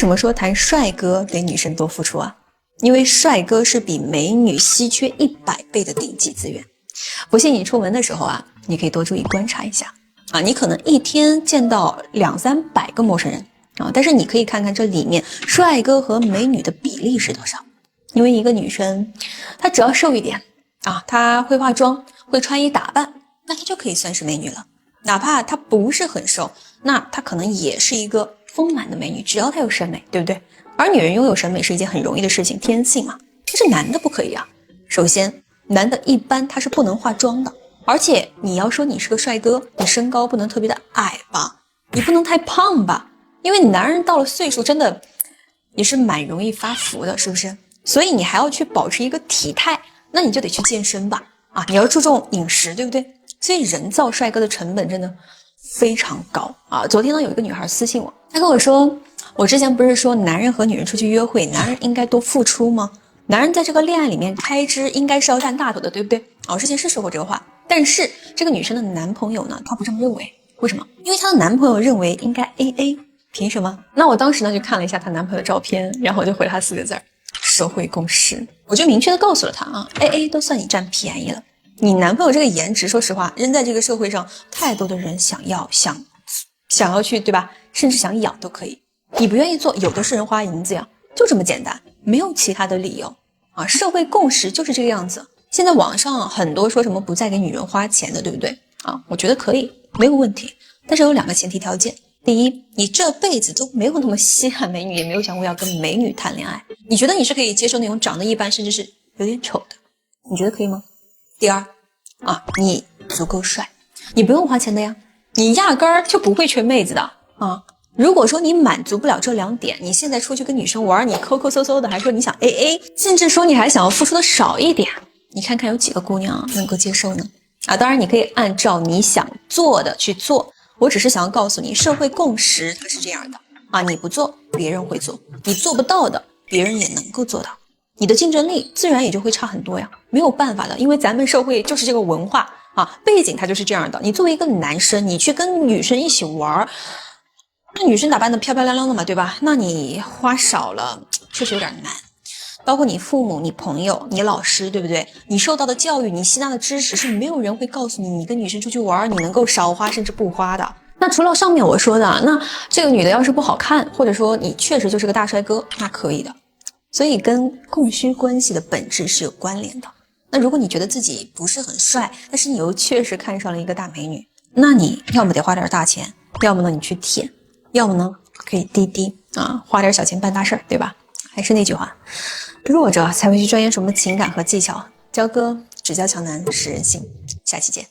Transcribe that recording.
什么说谈帅哥得女生多付出啊？因为帅哥是比美女稀缺100倍的顶级资源。不信你出门的时候啊，你可以多注意观察一下啊，你可能一天见到200-300个陌生人啊，但是你可以看看这里面帅哥和美女的比例是多少。因为一个女生，她只要瘦一点啊，她会化妆，会穿衣打扮，那她就可以算是美女了。哪怕她不是很瘦，那她可能也是一个丰满的美女，只要她有审美，对不对？而女人拥有审美是一件很容易的事情，天性嘛。但是男的不可以啊。首先，男的一般他是不能化妆的，而且你要说你是个帅哥，你身高不能特别的矮吧，你不能太胖吧，因为男人到了岁数真的也是蛮容易发福的，是不是？所以你还要去保持一个体态，那你就得去健身吧，啊，你要注重饮食，对不对？所以人造帅哥的成本真的非常高啊！昨天呢，有一个女孩私信我，她跟我说，我之前不是说男人和女人出去约会，男人应该多付出吗？男人在这个恋爱里面开支应该是要占大头的，对不对？我之前是说过这个话，但是这个女生的男朋友呢，他不这么认为，为什么？因为她的男朋友认为应该 AA， 凭什么？那我当时呢就看了一下她男朋友的照片，然后我就回了她4个字儿：社会共识。我就明确的告诉了她啊 ，AA 都算你占便宜了。你男朋友这个颜值，说实话，扔在这个社会上，太多的人想要去，对吧？甚至想养都可以。你不愿意做，有的是人花银子呀，就这么简单，没有其他的理由啊。社会共识就是这个样子。现在网上很多说什么不再给女人花钱的，对不对啊？我觉得可以，没有问题，但是有2个前提条件。第一，你这辈子都没有那么稀罕美女，也没有想过要跟美女谈恋爱，你觉得你是可以接受那种长得一般，甚至是有点丑的，你觉得可以吗？第二啊，你足够帅，你不用花钱的呀，你压根儿就不会缺妹子的啊。如果说你满足不了这2点，你现在出去跟女生玩，你抠抠搜搜的，还说你想 AA， 甚至说你还想要付出的少一点，你看看有几个姑娘能够接受呢？啊，当然你可以按照你想做的去做，我只是想要告诉你，社会共识它是这样的啊，你不做，别人会做，你做不到的，别人也能够做到。你的竞争力自然也就会差很多呀，没有办法的，因为咱们社会就是这个文化啊，背景它就是这样的。你作为一个男生，你去跟女生一起玩，那女生打扮的漂漂亮亮的嘛，对吧？那你花少了，确实有点难。包括你父母、你朋友、你老师，对不对？你受到的教育，你吸纳的知识，是没有人会告诉你，你跟女生出去玩，你能够少花甚至不花的。那除了上面我说的，那这个女的要是不好看，或者说你确实就是个大帅哥，那可以的。所以跟供需关系的本质是有关联的。那如果你觉得自己不是很帅，但是你又确实看上了一个大美女，那你要么得花点大钱，要么呢你去舔，要么呢可以滴滴啊，花点小钱办大事儿，对吧？还是那句话，弱者才会去钻研什么情感和技巧，教哥只教强男，使人心。下期见。